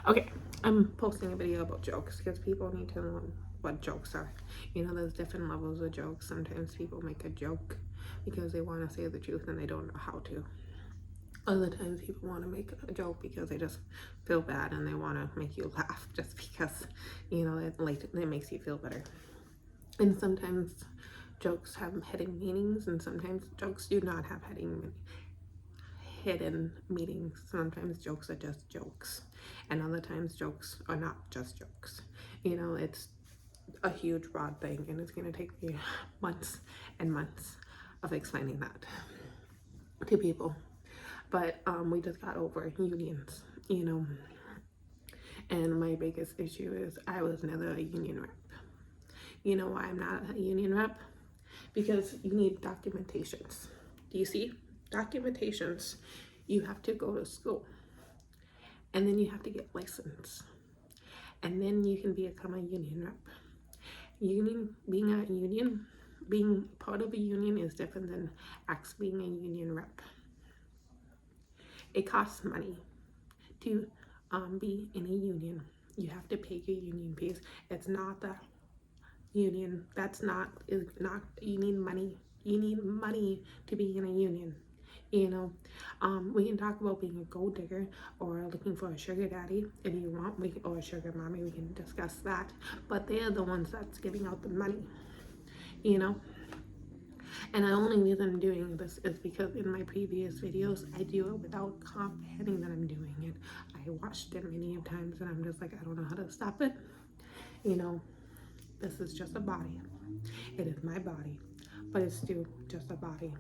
Okay, I'm posting a video about jokes because people need to know what jokes are. You know, there's different levels of jokes. Sometimes people make a joke because they want to say the truth and they don't know how to. Other times people want to make a joke because they just feel bad and they want to make you laugh just because, you know, it makes you feel better. And sometimes jokes have hidden meanings and sometimes jokes do not have hidden meanings. Sometimes jokes are just jokes, and other times jokes are not just jokes. You know, it's a huge broad thing, and it's going to take me months and months of explaining that to people. But we just got over unions, you know, and my biggest issue is I was never a union rep. You know why I'm not a union rep? Because you need documentations. Do you see? Documentations. You have to go to school and then you have to get licensed and then you can become a union rep. Being part of a union is different than actually being a union rep. It costs money to be in a union. You have to pay your union fees. It's not the union. You need money. You need money to be in a union. You know, we can talk about being a gold digger or looking for a sugar daddy if you want, or a sugar mommy. We can discuss that. But they're the ones that's giving out the money. You know, and the only reason I'm doing this is because in my previous videos I do it without comprehending that I'm doing it. I watched it many times and I'm just like, I don't know how to stop it. You know, this is just a body. It is my body, but it's still just a body.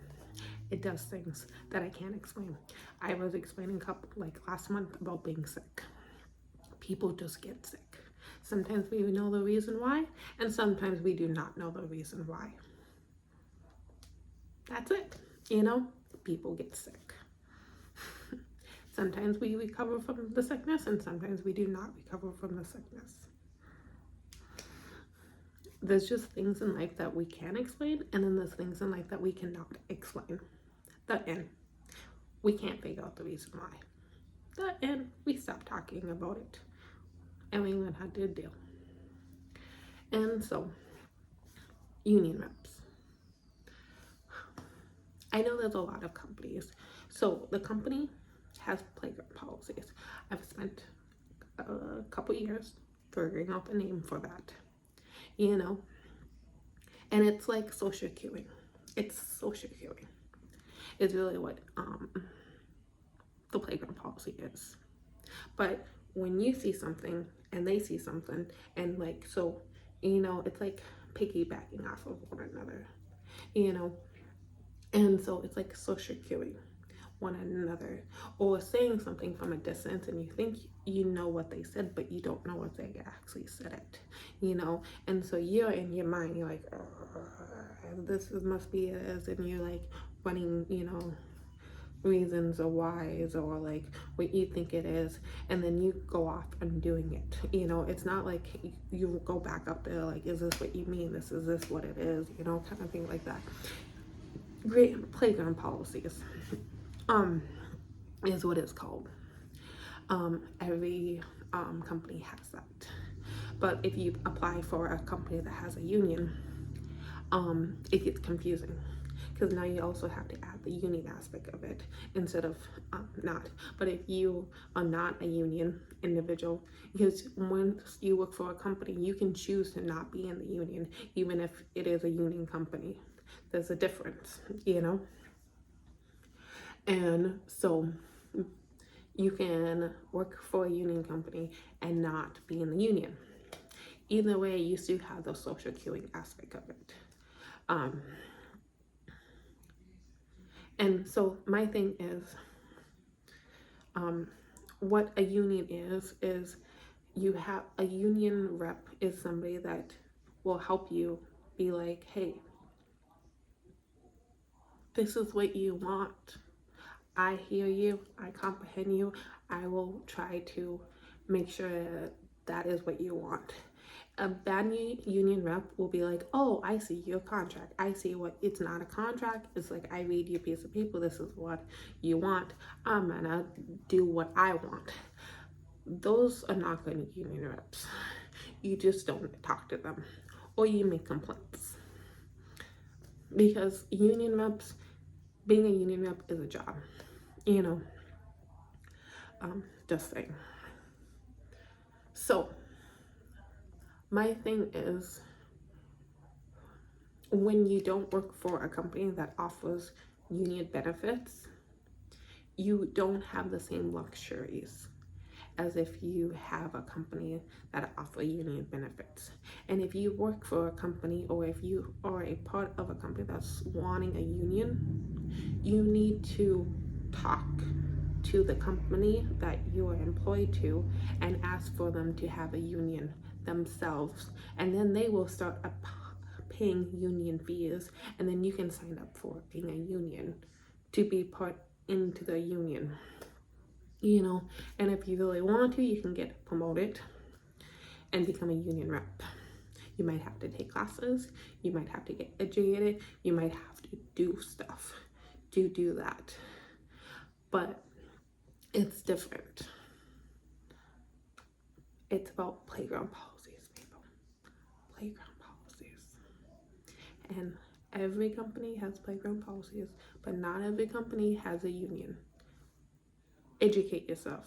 It does things that I can't explain. I was explaining like last month about being sick. People just get sick. Sometimes we know the reason why, and sometimes we do not know the reason why. That's it. You know, people get sick. Sometimes we recover from the sickness, and sometimes we do not recover from the sickness. There's just things in life that we can explain, and then there's things in life that we cannot explain. The end. We can't figure out the reason why. The end. We stop talking about it, and we learn how to deal. And so, union reps. I know there's a lot of companies. So the company has playground policies. I've spent a couple years figuring out the name for that, you know, and it's like social cueing. It's social cueing is really what the playground policy is. But when you see something and they see something, and like, so, you know, it's like piggybacking off of one another, you know, and so it's like social cueing one another, or saying something from a distance and you think you know what they said but you don't know what they actually said it, you know, and so you're in your mind, you're like, must be it is, and you're like running, you know, reasons or whys or like what you think it is, and then you go off and doing it, you know. It's not like you go back up there like, is this what you mean, is this what it is, you know, kind of thing like that. Great playground policies is what it's called. Every company has that, but if you apply for a company that has a union, it gets confusing because now you also have to add the union aspect of it instead of not. But if you are not a union individual, because once you work for a company, you can choose to not be in the union, even if it is a union company. There's a difference, you know. And so you can work for a union company and not be in the union. Either way, you still have the social cueing aspect of it. And so my thing is, what a union is you have a union rep is somebody that will help you be like, hey, this is what you want. I hear you, I comprehend you, I will try to make sure that is what you want. A bad union rep will be like, oh, I see your contract. I see what, it's not a contract. It's like, I read your piece of paper. This is what you want. I'm gonna do what I want. those are not going to union reps. You just don't talk to them, or you make complaints. Because union reps, being a union rep is a job, you know. Just saying. So my thing is, when you don't work for a company that offers union benefits, you don't have the same luxuries as if you have a company that offers union benefits. And if you work for a company, or if you are a part of a company that's wanting a union, you need to talk to the company that you are employed to and ask for them to have a union themselves, and then they will start paying union fees, and then you can sign up for being a union to be part into the union, you know. And if you really want to, you can get promoted and become a union rep. You might have to take classes, you might have to get educated, you might have to do stuff to do that, but it's different. It's about playground policies, people. Playground policies. And every company has playground policies, but not every company has a union. Educate yourself.